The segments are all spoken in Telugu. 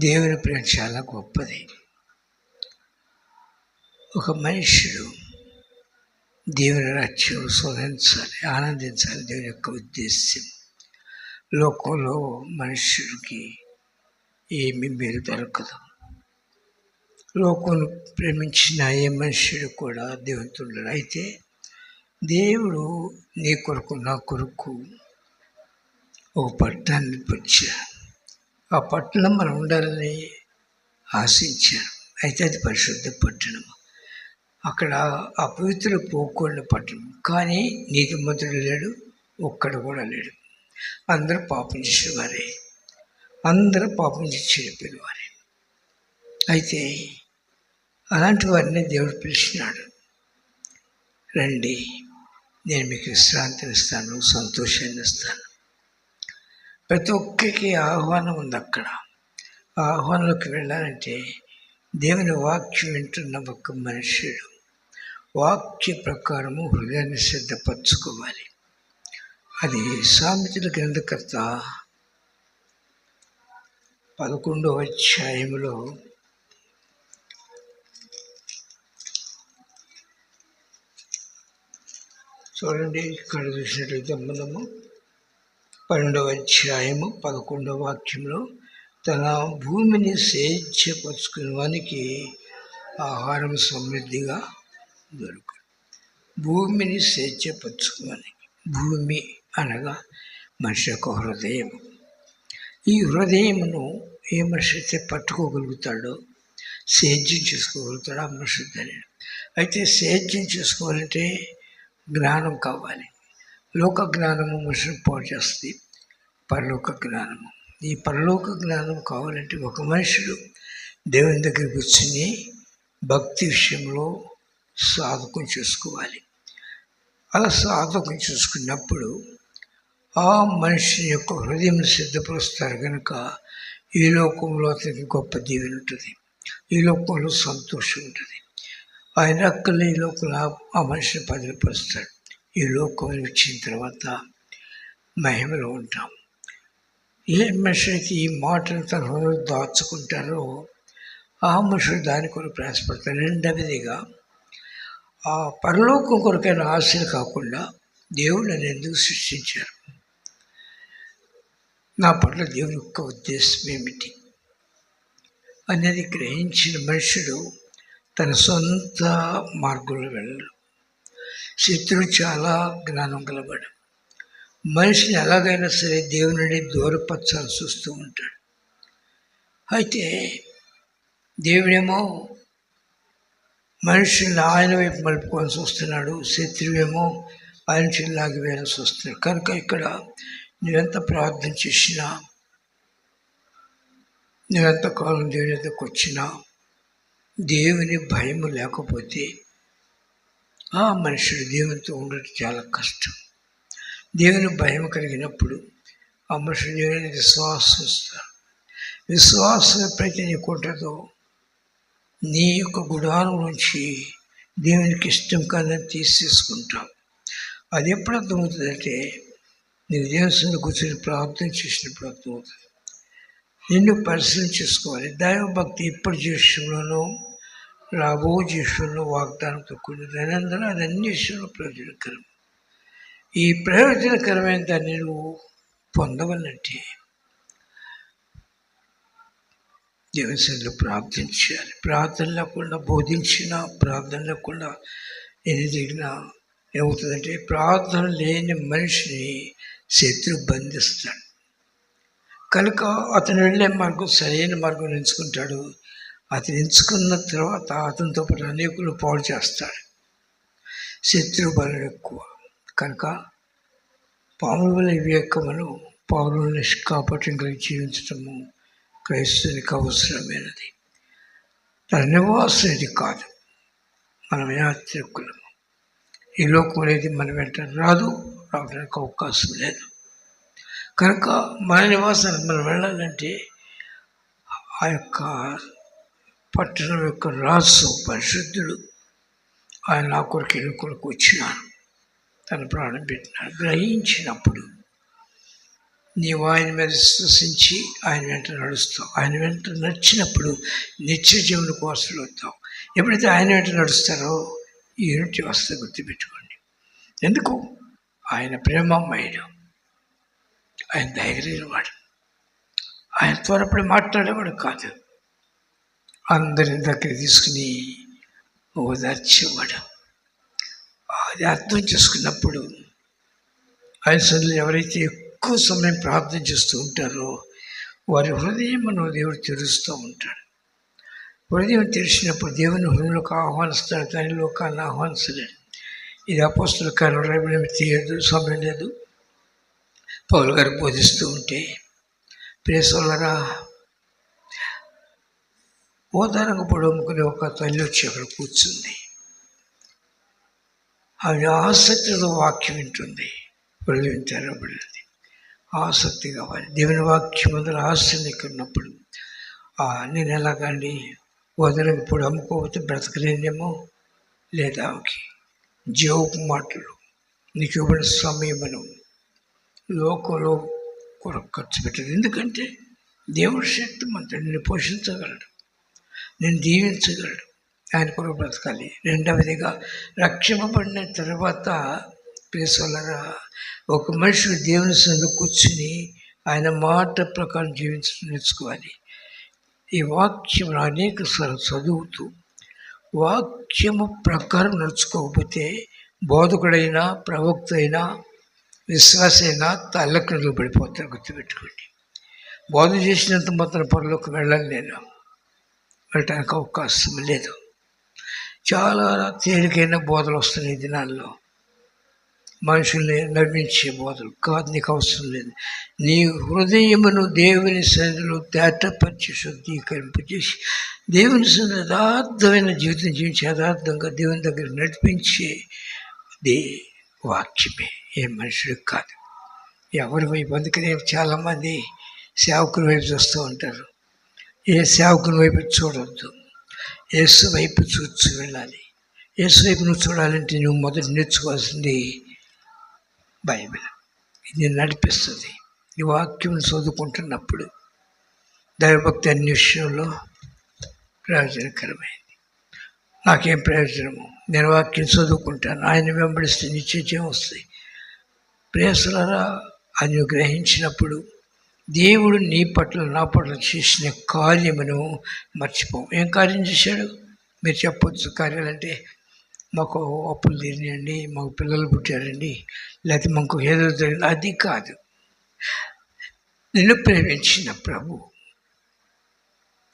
దేవుని ప్రేమ చాలా గొప్పది. ఒక మనుషుడు దేవుని రాజ్యం శోధించాలి, ఆనందించాలి. దేవుని యొక్క ఉద్దేశ్యం. లోకంలో మనుషుడికి ఏమీ మేలు దొరకదు. లోకం ప్రేమించిన ఏ మనుషుడు కూడా దేవునితో ఉండడు. అయితే దేవుడు నీ కొరకు నా కొరకు ఒక పట్టణాన్ని వచ్చాడు. ఆ పట్టణం మనం ఉండాలని ఆశించారు. అయితే అది పరిశుద్ధ పట్టణం. అక్కడ అపవిత్రులు పోకూడని పట్టణం. కానీ నీతిమంతుడు లేడు, ఒక్కడు కూడా లేడు. అందరూ పాపం చేసిన వారే, అందరూ పాపం చేసి చెడిపోయిన వారే. అయితే అలాంటి వారిని దేవుడు పిలిచినాడు. రండి, నేను మీకు విశ్రాంతిని ఇస్తాను, సంతోషాన్ని ఇస్తాను. ప్రతి ఒక్కరికి ఆహ్వానం ఉంది. అక్కడ ఆ ఆహ్వానంలోకి వెళ్ళాలంటే దేవుని వాక్యం వింటున్న ఒక మనుషుడు వాక్య ప్రకారము హృదయాన్ని సిద్ధపరచుకోవాలి. అది సామెతల గ్రంథకర్త 11వ అధ్యాయంలో చూడండి. ఇక్కడ చూసినట్లయితే మనము 12వ అధ్యాయము 11వ వాక్యంలో, తన భూమిని స్వేచ్ఛపరుచుకునే వానికి ఆహారం సమృద్ధిగా దొరుకుతుంది. భూమిని స్వేచ్ఛపరుచుకోవాలి. భూమి అనగా మనిషి యొక్క హృదయం. ఈ హృదయమును ఏ మనిషి అయితే పట్టుకోగలుగుతాడో, సేద్యం చేసుకోగలుగుతాడో ఆ మనిషి ధన్యుడు. అయితే సేద్యం చేసుకోవాలంటే జ్ఞానం కావాలి. లోక జ్ఞానము మనిషిని పాడు చేస్తుంది. పరలోక జ్ఞానము, ఈ పరలోక జ్ఞానం కావాలంటే ఒక మనుషుడు దేవుని దగ్గర కూర్చుని భక్తి విషయంలో సాధకం చేసుకోవాలి. అలా సాధకం చేసుకున్నప్పుడు ఆ మనిషి యొక్క హృదయం సిద్ధపరుస్తారు కనుక ఈ లోకంలో అతనికి గొప్ప దీవెన ఉంటుంది. ఈ లోకంలో సంతోషం ఉంటుంది. ఆయన అక్కలు ఈ లోకంలో ఆ మనిషిని పదిలపరుస్తాడు. ఈ లోకం వచ్చిన తర్వాత మహిమలో ఉంటాం. ఏ మనిషి అయితే ఈ మాటను తన హృదయంలో దాచుకుంటారో ఆ మనుషుడు దాని కొరకు ప్రయాసపడతారు. రెండవదిగా ఆ పరలోకం కొరకైన ఆశలు కాకుండా దేవుడు నన్ను ఎందుకు సృష్టించారు, నా పట్ల దేవుని యొక్క ఉద్దేశం ఏమిటి అనేది గ్రహించిన మనుషుడు తన సొంత మార్గంలో వెళ్ళడు. శత్రువు చాలా జ్ఞానం గలవాడు. మనిషిని ఎలాగైనా సరే దేవుని నుండి దూరపరచాలని చూస్తూ ఉంటాడు. అయితే దేవుడేమో మనుషుల్ని ఆయన వైపు మలుపుకొని చూస్తున్నాడు. శత్రువేమో ఆయన చిల్లాగి వేయాలని చూస్తున్నాడు. కనుక ఇక్కడ నువ్వెంత ప్రార్థన చేసినా, నువ్వెంత కాలం దేవుని దగ్గరకు వచ్చినా దేవుని భయం లేకపోతే ఆ మనుషుడు దేవునితో ఉండటం చాలా కష్టం. దేవుని భయం కలిగినప్పుడు ఆ మనుషుడు దేవుని విశ్వాసం ఇస్తారు. విశ్వాసం ఎప్పుడైతే నీకు ఉంటుందో నీ యొక్క గుడారం నుంచి దేవునికి ఇష్టం కాదని తీసేసుకుంటావు. అది ఎప్పుడు అర్థమవుతుందంటే నీకు దేవుని కూర్చొని ప్రార్థన చేసినప్పుడు అర్థమవుతుంది. నిన్ను పరిశీలన చేసుకోవాలి. దైవభక్తి ఇప్పటి జీవితంలోనూ రాబో జీవితంలో వాగ్దానంతో కూడిన అందరూ అది అన్ని విషయంలో ప్రయోజనకరం. ఈ ప్రయోజనకరమైన దాన్ని నువ్వు పొందవనంటే దేవుని సన్నిధిలో ప్రార్థించాలి. ప్రార్థన లేకుండా బోధించిన, ప్రార్థన లేకుండా ఎదిగినా ఏమవుతుందంటే ప్రార్థన లేని మనిషిని శత్రువు బంధిస్తాడు. కనుక అతను వెళ్ళే మార్గం సరైన మార్గం ఎంచుకుంటాడు. అతను ఎంచుకున్న తర్వాత అతనితో పాటు అనేకులు పాడు చేస్తాడు. శత్రువు బలం ఎక్కువ. కనుక పాముల వల్ల వివేకమును పౌరులను నిష్కాపట్యం కలిగి జీవించటము క్రైస్తవునికి అవసరమైనది. తన నివాసం ఇది కాదు. మనం యాత్రికులము. ఈ లోకం అనేది మన వెంట రాదు, రావడానికి అవకాశం లేదు. కనుక మన నివాసానికి మనం వెళ్ళాలంటే ఆ యొక్క పట్టణం యొక్క రాసు పరిశుద్ధుడు ఆయన నా కొరకు ఎన్నుకొరకు వచ్చినాను, తన ప్రాణం పెట్టినాడు. గ్రహించినప్పుడు నీవు ఆయన మీద విశ్వసించి ఆయన వెంట నడుస్తావు. ఆయన వెంట నడిచినప్పుడు నిత్య జీవన కోసలు అవుతావు. ఎప్పుడైతే ఆయన వెంట నడుస్తారో ఈ యూనిటీ వస్తే గుర్తుపెట్టుకోండి. ఎందుకు? ఆయన ప్రేమమయుడు, ఆయన ధైర్యవాడు, ఆయన త్వరపడి మాట్లాడేవాడు కాదు. అందరి దగ్గర తీసుకుని ఓదార్చేవాడు. అది అర్థం చేసుకున్నప్పుడు ఆయన సన్నిధిలో ఎవరైతే ఎక్కువ సమయం ప్రార్థన చేస్తూ ఉంటారో వారి హృదయం దేవుడు తెరుస్తూ ఉంటాడు. హృదయం తెరిచినప్పుడు దేవుని హృదయంలోకి ఆహ్వానిస్తాడు, కానీ లోకాన్ని ఆహ్వానిస్తలేడు. ఇది అపోస్తలుల కార్యాలు తీయదు, సమయం లేదు. పౌలు గారు బోధిస్తూ ఉంటే, ప్రియ సోదరులారా, ఓదారంగా పొడవుకునే ఒక తల్లి వచ్చి అక్కడ కూర్చుంది. ఆమె ఆసక్తితో వాక్యం వింటుంది. హృదయం తెరవబడినది. ఆసక్తి కావాలి. దేవుని వాక్యం అందులో ఆసక్తి ఇక్కడ ఉన్నప్పుడు నేను ఎలాగండి ఓదారంగా పొడి అమ్ముకోకపోతే బ్రతకలేనేమో, లేదా ఆమెకి జీవపు మాటలు నీకు ఇవ్వబడిన సమయమును లోకంలో కొరకు ఖర్చు పెట్టదు. ఎందుకంటే దేవుడి శక్తి మంత్రుడు నిన్ను పోషించగలడు, నేను దీవించగలడు. ఆయన కొరకు బ్రతకాలి. రెండవదిగా రక్షింపబడిన తర్వాత ప్రియసోదరులారా, ఒక మనిషి దేవుని సన్నిధిలో కూర్చుని ఆయన మాట ప్రకారం జీవించడం నేర్చుకోవాలి. ఈ వాక్యం అనేక సార్లు చదువుతూ వాక్యము ప్రకారం నడుచుకోకపోతే బోధకుడైనా ప్రవక్త అయినా విశ్వాస అయినా తల్లకిందులు పడిపోతారు. గుర్తుపెట్టుకోండి. బోధ చేసినంత మాత్రం పరలోకి వెళ్ళాలి, నేను వెళ్ళటానికి అవకాశం లేదు. చాలా తేలికైన బోధలు వస్తున్నాయి ఈ దినాల్లో. మనుషుల్ని నవ్వించే బోధలు కాదు. నీకు అవసరం లేదు. నీ హృదయమును దేవుని సన్నిధిలో తేటపరిచి శుద్ధీకరింపజేసి దేవుని సన్నిధిలో యథార్థమైన జీవితం జీవించి యథార్థంగా దేవుని దగ్గర నడిపించే వాక్యమే, ఏ మనుషుడికి కాదు. ఎవరి వైపు, అందుకనే చాలామంది సేవకుని వైపు చూస్తూ ఉంటారు. ఏ సేవకుని వైపు చూడవద్దు, యేసు వైపు చూసి వెళ్ళాలి. యేసు వైపు నువ్వు చూడాలంటే నువ్వు మొదట నేర్చుకోవాల్సింది బైబిల్. ఇది నడిపిస్తుంది. ఈ వాక్యం చదువుకుంటున్నప్పుడు దైవభక్తి అన్ని విషయంలో ప్రయోజనకరమైంది. నాకేం ప్రయోజనము? నేను వాక్యం చదువుకుంటాను, ఆయన వెంబడిస్తే నిశ్చయం వస్తాయి. ప్రేసలారా, అది గ్రహించినప్పుడు దేవుడు నీ పట్ల నా పట్ల చేసిన కార్యమును మర్చిపోం. ఏం కార్యం చేశాడు? మీరు చెప్పొచ్చు, కార్యాలంటే మాకు అప్పులు తీరినాయండి, మాకు పిల్లలు పుట్టారండి, లేకపోతే మాకు ఏదో జరిగింది. అది కాదు. నిన్ను ప్రేమించిన ప్రభు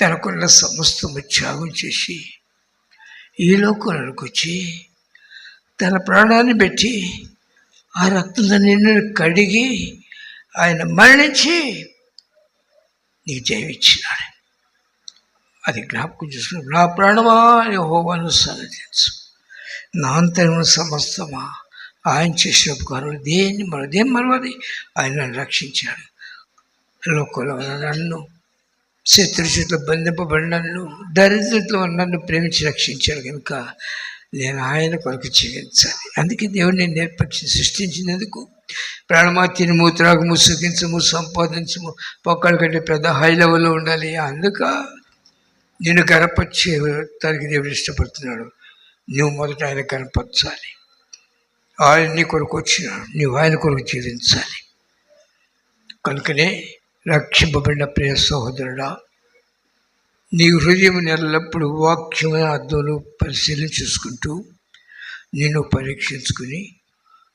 తనకున్న సమస్తము త్యాగం చేసి ఈ లోకానికి వచ్చి తన ప్రాణాన్ని పెట్టి ఆ రక్తంతో నిన్ను కడిగి ఆయన మరణించి నీకు జయమిచ్చినాడు. అది జ్ఞాపకం చేసుకుని, నా ప్రాణమా యెహోవాను సన్నిధించు, నా అంతరమున సమస్తమా ఆయన చేసిన ఉపకారాలు దేన్ని మరవది. ఆయన నన్ను రక్షించాడు. లోకంలో నన్ను శత్రు చేతిలో బంధింపబడి నన్ను దరిద్రతలో నన్ను ప్రేమించి రక్షించాడు కనుక నేను ఆయన కొరకు జీవించాలి. అందుకే దేవుడు నేను సృష్టించినందుకు ప్రాణమా తినుము, త్రాగుము, సుఖించము, సంపాదించము, పొక్కల కంటే పెద్ద హై లెవెల్లో ఉండాలి. అందుక నేను గనపరిచే తనకి దేవుడు ఇష్టపడుతున్నాడు. నువ్వు మొదట ఆయన కనపరచాలి. ఆయన నీ కొరకు వచ్చినాడు, నువ్వు ఆయన కొరకు జీవించాలి. కనుకనే రక్షింపబడిన ప్రియ సహోదరుడా, నీ హృదయం ఎల్లప్పుడూ వాక్యమైన అర్థంలో పరిశీలన చూసుకుంటూ నేను పరీక్షించుకుని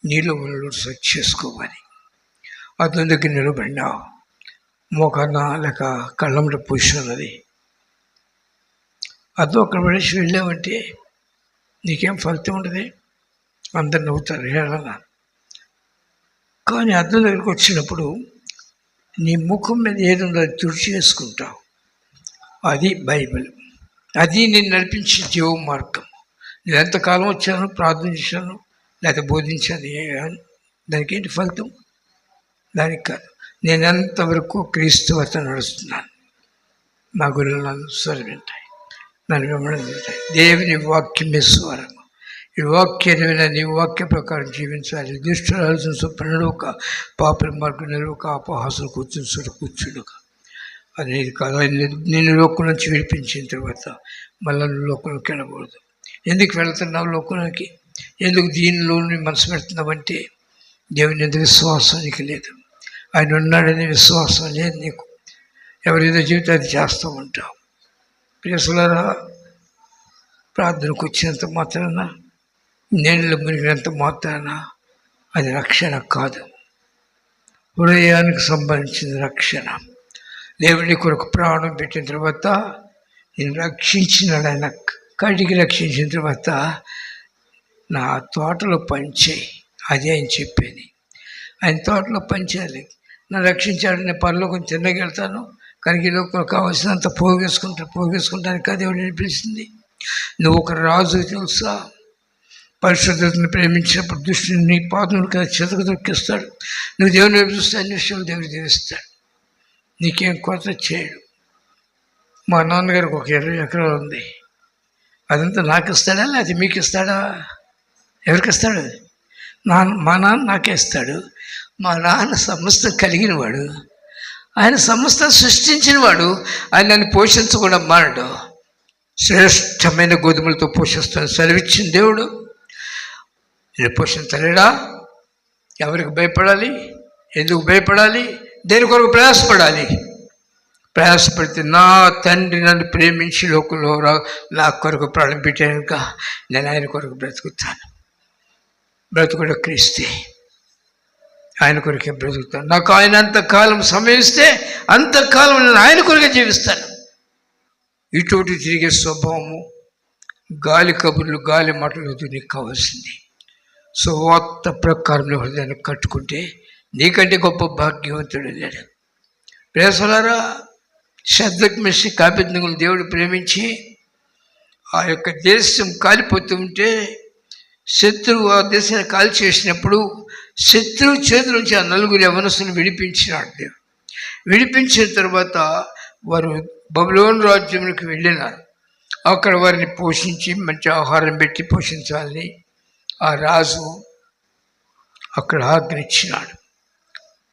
నీలో ఉన్న సెట్ చేసుకోవాలి. అతని దగ్గర నిలబడినావు, మోకాన లేక కళ్ళంలో పూసి ఉన్నది, అర్థం అక్కడ పడేసి వెళ్ళావంటే నీకేం ఫలితం ఉండదు. అందరు నవ్వుతారు ఏడన్నా. కానీ అర్థం దగ్గరికి వచ్చినప్పుడు నీ ముఖం మీద ఏది ఉందో అది తుడిచి వేసుకుంటావు. అది బైబిల్. అది నేను నడిపించే జీవ మార్గం. నేను ఎంతకాలం వచ్చాను, ప్రార్థన చేశాను, లేకపోతే బోధించాను, దానికి ఏంటి ఫలితం? దానికి కాదు. నేను ఎంతవరకు క్రీస్తు వద్ద నడుస్తున్నాను. నా గురువులు నన్ను స్వరం వింటాయి, నన్ను వెంబడి ఉంటాయి. దేవుని వాక్యమే స్వరం. ఈ వాక్యాన్ని నీ వాక్య ప్రకారం జీవించాలి. దుష్టురాల్సిన సుప్రణుడుక, పాపల మార్గం నిలువక, అపహాసులు కూర్చుండుక అనేది కాదు. నేను లోకం నుంచి విడిపించిన తర్వాత మళ్ళీ లోకంలోకి వెళ్ళకూడదు. ఎందుకు వెళుతున్నావు లోకంలోకి? ఎందుకు దీనిలో మనసు పెడుతున్నావంటే దేవుని ఎందుకు విశ్వాసం నీకు లేదు. ఆయన ఉన్నాడనే విశ్వాసం లేదు నీకు. ఎవరేదో జీవితాన్ని చేస్తూ ఉంటావు. ప్రియసులారా, ప్రార్థనకు వచ్చినంత మాత్రాన, నీళ్ళలో మునిగినంత మాత్రాన అది రక్షణ కాదు. హృదయానికి సంబంధించిన రక్షణ. దేవుడి కొరకు ప్రాణం పెట్టిన తర్వాత నేను రక్షించినాడు. ఆయన కడిగి రక్షించిన తర్వాత నా తోటలో పనిచేయి, అదే ఆయన చెప్పేది. ఆయన తోటలో పనిచేయాలి. నన్ను రక్షించాడు, నేను పరలోకం తిన్నగెళ్తాను, కనుక ఈ లోకంలో కావాల్సినంత పోగేసుకుంటాను కదా దేవుడిని పిలిచింది. నువ్వు ఒక రాజు తెలుసా? పరిశుద్ధతను ప్రేమించినప్పుడు దుష్టుని నీ పాదములు కదా చెతకు దొక్కిస్తాడు. నువ్వు దేవుని వైపు చూస్తే అన్ని విషయాలు దేవుడు దీవిస్తాడు. నీకేం కొరత చేయడు. మా నాన్నగారికి ఒక 20 ఎకరాలు ఉంది. అదంతా నాకు ఇస్తాడా లేకపోతే మీకు ఇస్తాడా? ఎవరికి ఇస్తాడు? మా నాన్న నాకే ఇస్తాడు. మా నాన్న సమస్తం కలిగినవాడు, ఆయన సమస్తం సృష్టించినవాడు. ఆయన నన్ను పోషించకుండా మానడు. శ్రేష్టమైన గోధుమలతో పోషిస్తాడు సెలవిచ్చిన దేవుడు. నేను పోషించలేడా? ఎవరికి భయపడాలి? ఎందుకు భయపడాలి? దేని కొరకు ప్రయాసపడాలి? ప్రయాసపడితే నా తండ్రి నన్ను ప్రేమించి లోకంలో నా కొరకు ప్రాణం పెట్టానుక నేను ఆయన కొరకు బ్రతుకుతాను. బ్రతుకుడు క్రీస్తే, ఆయన కొరకే బ్రతుకుతాను. నాకు ఆయన అంతకాలం సమయం ఇస్తే అంతకాలం నేను ఆయన కొరకే జీవిస్తాను. ఇటువంటి తిరిగే స్వభావము, గాలి కబుర్లు, గాలి మాటలు నీకు కావాల్సింది. సువార్త ప్రకారం హృదయాన్ని కట్టుకుంటే నీకంటే గొప్ప భాగ్యవంతుడు లేడు. ప్రేసలారా, శద్రకు, మెషకు, అబేద్నెగోను దేవుడు ప్రేమించి ఆ యొక్క దేశం కాలిపోతూ ఉంటే శత్రువు ఆ దేశాన్ని కాల్ చేసినప్పుడు శత్రువు చేతి నుంచి ఆ 4 యవనస్తులను విడిపించినాడు దేవుడు. విడిపించిన తర్వాత వారు బబులోను రాజ్యంలోకి వెళ్ళినారు. అక్కడ వారిని పోషించి మంచి ఆహారం పెట్టి పోషించాలని ఆ రాజు అక్కడ ఆజ్ఞించినాడు.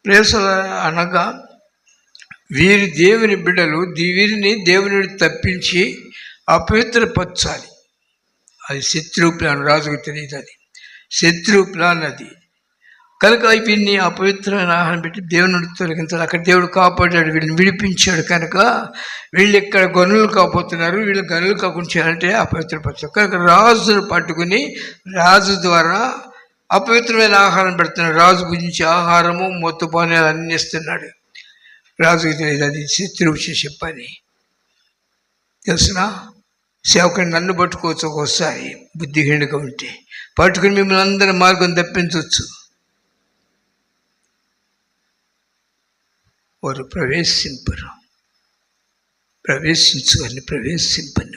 ప్రేసల అనగా వీరి దేవుని బిడ్డలు వీరిని దేవుని తప్పించి అపవిత్రపరచాలి. అది శత్రువు ప్లాన్. రాజుకు తెలియదు, అది శత్రువు ప్లాన్. అది కనుక వీరిని అపవిత్రమైన ఆహారం పెట్టి దేవుని తొలగించాలి. అక్కడ దేవుడు కాపాడాడు, వీళ్ళని విడిపించాడు. కనుక వీళ్ళు ఇక్కడ గనులు కాపోతున్నారు, వీళ్ళు గనులు కాకుండా చేయాలంటే అపవిత్రపరచాలి. కనుక రాజును పట్టుకుని రాజు ద్వారా అపవిత్రమైన ఆహారం పెడుతున్నాడు. రాజు గురించి ఆహారము, మొత్తుపానీయాలు అన్నీ ఇస్తున్నాడు. రాజుకి తెలియదు అది శత్రువు చేసే పని. తెలిసిన సేవకుని నన్ను పట్టుకోవచ్చు ఒక్కోసారి బుద్ధిహీనుగా ఉంటే, పట్టుకుని మిమ్మల్ని అందరి మార్గం తప్పించవచ్చు. వారు ప్రవేశింపని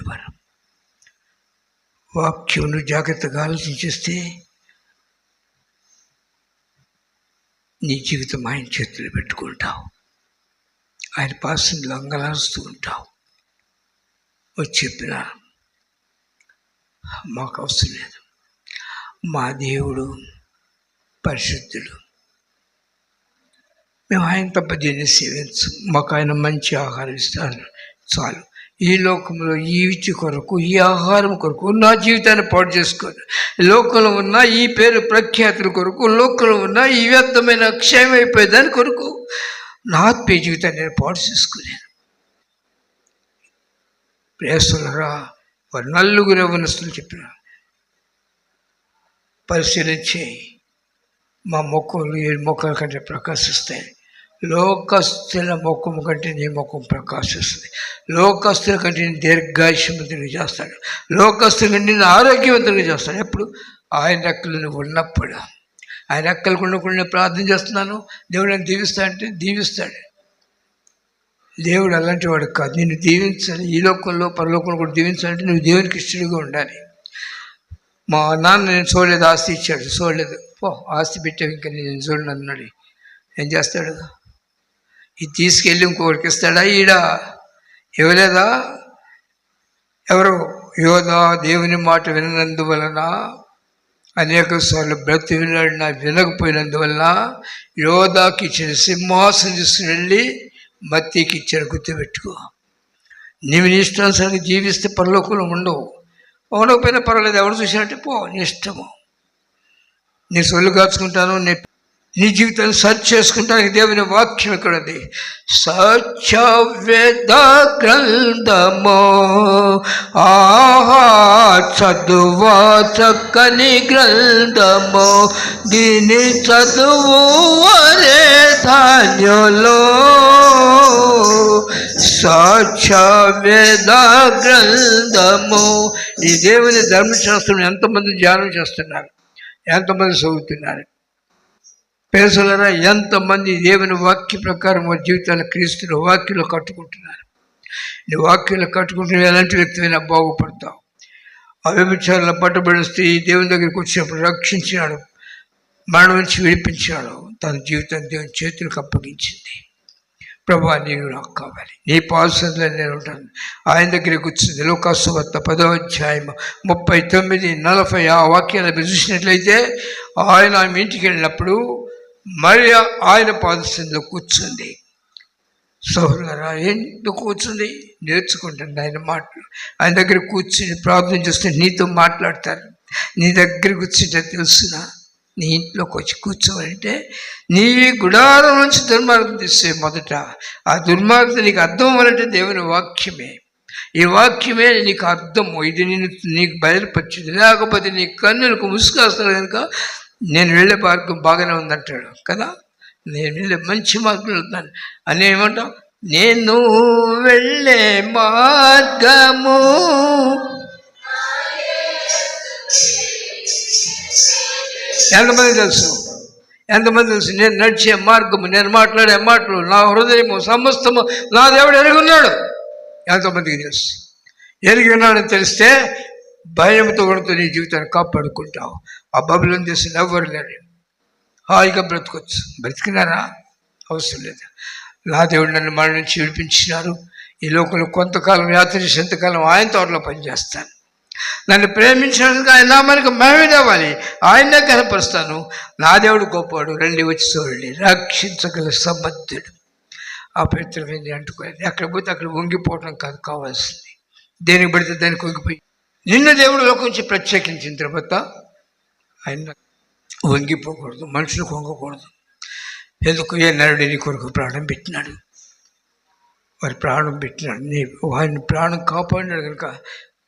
వారు. వాక్యమును జాగ్రత్తగా ఆలోచించేస్తే నీ జీవితం ఆయన చేతులు పెట్టుకుంటావు. ఆయన పాసంలో అంగలారుస్తూ ఉంటావు. వచ్చి చెప్పిన మాకు అవసరం లేదు, మా దేవుడు పరిశుద్ధుడు, మేము ఆయన తప్ప దీన్ని సేవించు, మాకు ఆయన మంచి ఆహారం ఇస్తారు చాలు. ఈ లోకంలో ఈ విద్య కొరకు, ఈ ఆహారం కొరకు నా జీవితాన్ని పాడు చేసుకోను. లోకంలో ఉన్న ఈ పేరు ప్రఖ్యాతుల కొరకు, లోకంలో ఉన్న ఈ వ్యర్థమైన క్షయం అయిపోయేదాని కొరకు నా ఆత్మీయ జీవితాన్ని నేను పాడు చేసుకోలేను. ప్రేసలరా, వారు 4 యవనస్తులు చెప్పిన పరిశీలించి మా మొక్కలు 7 మొక్కల కంటే ప్రకాశిస్తాయి. లోకస్తుల ముఖం కంటే నీ ముఖం ప్రకాశిస్తుంది. లోకస్తుల కంటే నేను దీర్ఘాయుష్మంతుడిగా చేస్తాడు. లోకస్తుల కంటే నేను ఆరోగ్యవంతుడిగా చేస్తాడు. ఎప్పుడు ఆయన రెక్కలు నువ్వు ఉన్నప్పుడు. ఆయన రెక్కలు ఉండకుండా నేను ప్రార్థన చేస్తున్నాను, దేవుడు నన్ను దీవిస్తాడంటే దీవిస్తాడు. దేవుడు అలాంటి వాడు కాదు. నిన్ను దీవించాలి, ఈ లోకంలో పరలోకంలో కూడా దీవించాలంటే నువ్వు దేవునికి ఇష్టడుగా ఉండాలి. మా నాన్న నేను చూడలేదు, ఆస్తి ఇచ్చాడు, చూడలేదు, పో ఆస్తి పెట్టావు ఇంకా నేను చూడను అన్నాడు. ఏం చేస్తాడు? ఇది తీసుకెళ్ళి ఇంకొకరికి ఇస్తాడా? ఇవ్వలేదా? ఎవరు? యోధా దేవుని మాట వినందువలన అనేక సార్లు బ్రతిలాడిన వినకపోయినందువల్ల యోధాకి ఇచ్చిన సింహాసనం తీసుకుని వెళ్ళి మత్తీకి ఇచ్చాడు. గుర్తుపెట్టుకో, నీవు నీ ఇష్టానుసారంగా జీవిస్తే పరలోకంలో ఉండవు. ఉండకపోయినా పర్వాలేదు, ఎవరు చూసినట్టే పో, నీ ఇష్టము. నీ సొల్లు కాచుకుంటాను, నీ జీవితాన్ని సర్చ్ చేసుకుంటానికి దేవుని వాక్యం ఇక్కడ ఉంది. సత్యవేద గ్రంథమో ఆహా చదువా చక్కని గ్రంథమో, దీని చదువు వరే ధాన్యులో. సత్యవేద గ్రంథము, ఈ దేవుని ధర్మశాస్త్రం ఎంతమంది ధ్యానం చేస్తున్నారు, ఎంతమంది చదువుతున్నారు? పేసలరా, ఎంతమంది దేవుని వాక్య ప్రకారం వారి జీవితాన్ని క్రీస్తుని వాక్యంలో కట్టుకుంటున్నారు? నీ వాక్యంలో కట్టుకుంటున్న ఎలాంటి వ్యక్తివైనా బాగుపడతావు. అవ్యభిచారాల పట్టుబడిన స్త్రీ దేవుని దగ్గరికి వచ్చినప్పుడు రక్షించినాడు, మరణం నుంచి విడిపించాడు, తన జీవితాన్ని దేవుని చేతులకు అప్పగించింది. ప్రభువా, నీవు నాకు కావాలి, నీ పాదసన్నిధిలో నేను ఉంటాను. ఆయన దగ్గరికి వచ్చింది. లోకాసువార్త 10వ అధ్యాయం 39, 40 ఆ వాక్యాలు మీరు చూసినట్లయితే, ఆయన ఆమె ఇంటికి వెళ్ళినప్పుడు మరి ఆయన పాదసన్నిధిలో కూర్చుంది. సోదరులారా, ఎందుకు కూర్చుంది? నేర్చుకుంటాను ఆయన మాటలు. ఆయన దగ్గర కూర్చుని ప్రార్థన చేస్తే నీతో మాట్లాడతారు. నీ దగ్గరికి వచ్చింటే తెలుసునా, నీ ఇంట్లోకి వచ్చి కూర్చోవాలంటే నీ గుడారం నుంచి దుర్మార్గం తీస్తే మొదట ఆ దుర్మార్గం నీకు అర్థం అవ్వాలంటే దేవుని వాక్యమే. ఈ వాక్యమే నీకు అర్థము. ఇది నేను నీకు బయలుపరిచింది. లేకపోతే నీ కన్నులకు ముసుకేస్తాను కనుక నేను వెళ్ళే మార్గం బాగానే ఉందంటాడు కదా. నేను వెళ్ళే మంచి మార్గం వెళ్తాను అని ఏమంటావు? నేను వెళ్ళే మార్గము ఎంతమంది తెలుసు? నేను నడిచే మార్గము, నేను మాట్లాడే మాటలు, నా హృదయము సమస్తము నా దేవుడు ఎరుగున్నాడు. ఎంతమందికి తెలుసు? ఎరిగి ఉన్నాడని తెలిస్తే భయంతో కొడుతూ నీ జీవితాన్ని కాపాడుకుంటావు. ఆ బబులను చేసిన ఎవ్వరు లేరు, హాయిగా బ్రతకొచ్చు. బ్రతికినారా? అవసరం లేదు. నా దేవుడు నన్ను మన నుంచి విడిపించినారు. ఈ లోకంలో కొంతకాలం యాత్ర చేసేంతకాలం ఆయన తోటలో పనిచేస్తాను. నన్ను ప్రేమించడానికి ఆయన నామానికి మహిమ తేవాలి, ఆయనే కనపరుస్తాను. నా దేవుడు గొప్పవాడు, రండి వచ్చి చూడండి, రక్షించగల సమర్థుడు. ఆ పవిత్రమైంది అంటుకోలేదు. ఎక్కడ పోతే అక్కడ వంగిపోవడం కాదు కావాల్సింది. దేనికి పడితే దానికి వంగిపోయి నిన్న దేవుడు లోకం నుంచి ప్రత్యేకించిన తర్వాత ఆయన వంగిపోకూడదు, మనుషులకు వంగకూడదు. ఎందుకు? ఏ నరుడు నీ కొరకు ప్రాణం పెట్టినాడు, వారి ప్రాణం పెట్టినాడు, నీ ఆయన ప్రాణం కాపాడినాడు కనుక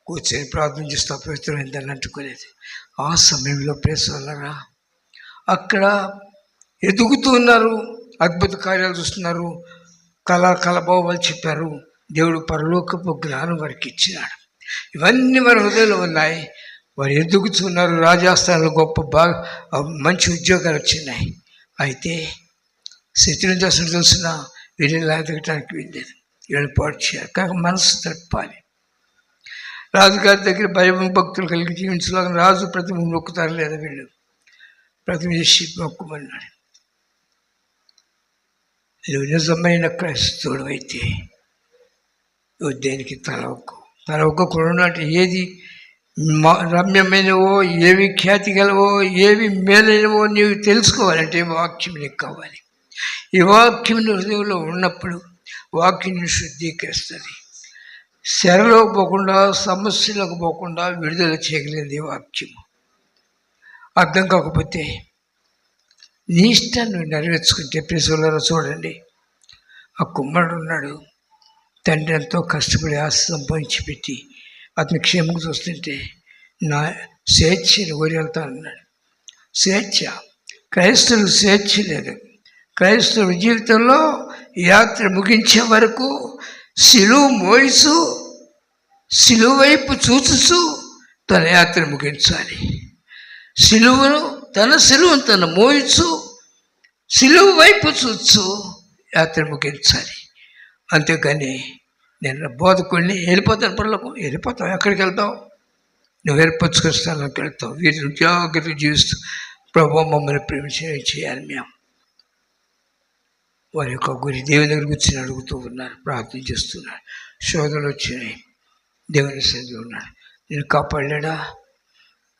కూర్చొని ప్రార్థన చేస్తూ పవిత్రమైందని అంటుకోలేదు. ఆ సమయంలో ప్రేసలరా అక్కడ ఎదుగుతూ ఉన్నారు, అద్భుత కార్యాలు చూస్తున్నారు, కలభావాలు చెప్పారు. దేవుడు పరలోకపు జ్ఞానం వారికి ఇచ్చినాడు. ఇవన్నీ వారి హృదయంలో ఉన్నాయి. వారు ఎదుగుతున్నారు, రాజాస్థానంలో గొప్ప మంచి ఉద్యోగాలు వచ్చినాయి. అయితే శత్రుని దశను తెలిసిన వీళ్ళని ఎదగటానికి వెళ్ళలేదు, వీళ్ళని పాటు చేయాలి. కాక మనసు తప్పాలి. రాజుగారి దగ్గర భయం భక్తులు కలిగి జీవించలాగా రాజు ప్రతిమ మొక్కుతారు లేదా? వీళ్ళు ప్రతిమ చేసి మొక్కుమన్నాడు. నువ్వు నిజమైన క్రైస్తవుడు అయితే నువ్వు దేనికి తల ఒక్కకుండా అంటే ఏది రమ్యమైనవో, ఏవి ఖ్యాతి గలవో, ఏవి మేలైనవో నీవు తెలుసుకోవాలంటే వాక్యం నీకు కావాలి. ఈ వాక్యం హృదయంలో ఉన్నప్పుడు వాక్యం శుద్ధీకరిస్తుంది. శరలోకి పోకుండా, సమస్యలకు పోకుండా విడుదల చేయగలిగింది వాక్యం. అర్థం కాకపోతే నీ ఇష్టాన్ని నువ్వు నెరవేర్చుకుంటే ప్రియులారా చూడండి, ఆ కుమ్మరుడు ఉన్నాడు, తండ్రి ఎంతో కష్టపడి ఆస్తి సంపాదించి పెట్టి అతని క్షేమంగా చూస్తుంటే నా స్వేచ్ఛని కోరి వెళ్తానన్నాడు. స్వేచ్ఛ, క్రైస్తవులకు స్వేచ్ఛ లేదు. క్రైస్తవ జీవితంలో యాత్ర ముగించే వరకు సిలువ మోయిసు, సిలువ వైపు చూచుచు తన యాత్ర ముగించాలి. తన సిలువను తను మోయిచు సిలువ వైపు చూచు యాత్ర ముగించాలి. అంతేకాని నేను బోధకుడిని వెళ్ళిపోతాను, పనులకు వెళ్ళిపోతావు. ఎక్కడికి వెళ్తావు? నువ్వు ఏర్పరచుకునే స్థానానికి వెళ్తావు. వీటిని జాగ్రత్తగా జీవిస్తూ ప్రభు మమ్మల్ని చేయాలి. మేము వారి యొక్క గురి దేవుని దగ్గర కూర్చొని అడుగుతూ ఉన్నారు, ప్రార్థన చేస్తున్నారు. శోధనలు వచ్చినాయి, దేవుని సన్నిధిలో ఉన్నాడు. నేను కాపాడలేడా?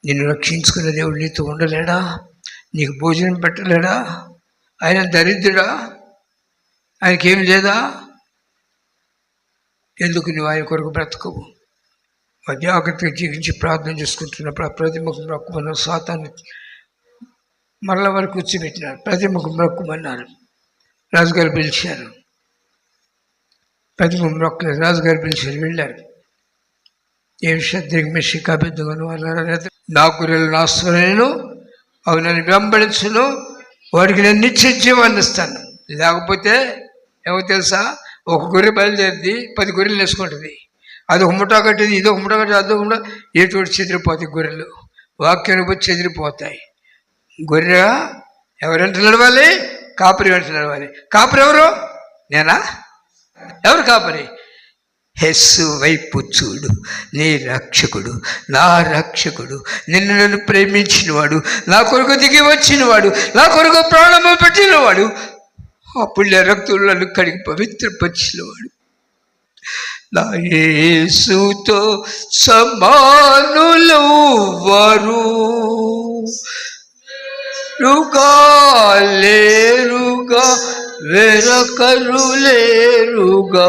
నిన్ను రక్షించుకున్న దేవుడు నీతో ఉండలేడా? నీకు భోజనం పెట్టలేడా? ఆయన దరిద్రుడా? ఆయనకేం లేదా? ఎందుకు నువ్వు ఆయన కొరకు బ్రతకవు? జాగ్రత్తగా జీవించి ప్రార్థన చేసుకుంటున్నప్పుడు ఆ ప్రతిముఖం మొక్కుమన్న సాతాన్ని మరల వరకు కూర్చోబెట్టినారు. ప్రతిముఖం మొక్కుమన్నారు. రాజుగారు పిలిచారు. ప్రతిముఖం మొక్కలేదు. రాజుగారు పిలిచారు. వెళ్ళారు. ఏమి శత్రుఘ్మేషి కాబెద్దుగాను వాళ్ళ నా గొర్రెలు నా స్వరను అవి నన్ను వెంబడించును, వాడికి నేను నిత్య జీవాన్ని ఇస్తాను. లేకపోతే ఏమో తెలుసా, ఒక గొర్రె బయలుదేరింది 10 గొర్రెలు వేసుకుంటుంది. అది ఒక ముఠా కట్టేది, ఇది ఒక ముఠా కట్టేది, అదొక ముఠా, ఏటోటి చెదిరిపోతాయి గొర్రెలు. వాక్యానికి పోయి చెదిరిపోతాయి. గొర్రె ఎవరంటే నడవాలి? కాపరి వెంట నడవాలి. కాపరి ఎవరు? నేనా? ఎవరు కాపరి? హెస్సు వైపు చూడు, నీ రక్షకుడు, నా రక్షకుడు, నిన్ను నన్ను ప్రేమించినవాడు, నా కొరకు దిగి వచ్చినవాడు, నా కొరకు ప్రాణము పెట్టినవాడు, ఆ పుణ్య రక్తులను కడిగి పవిత్రపరిచినవాడు. నా యేసుతో సమానులు వారు లేరుగా, వేరొకరు లేరుగా.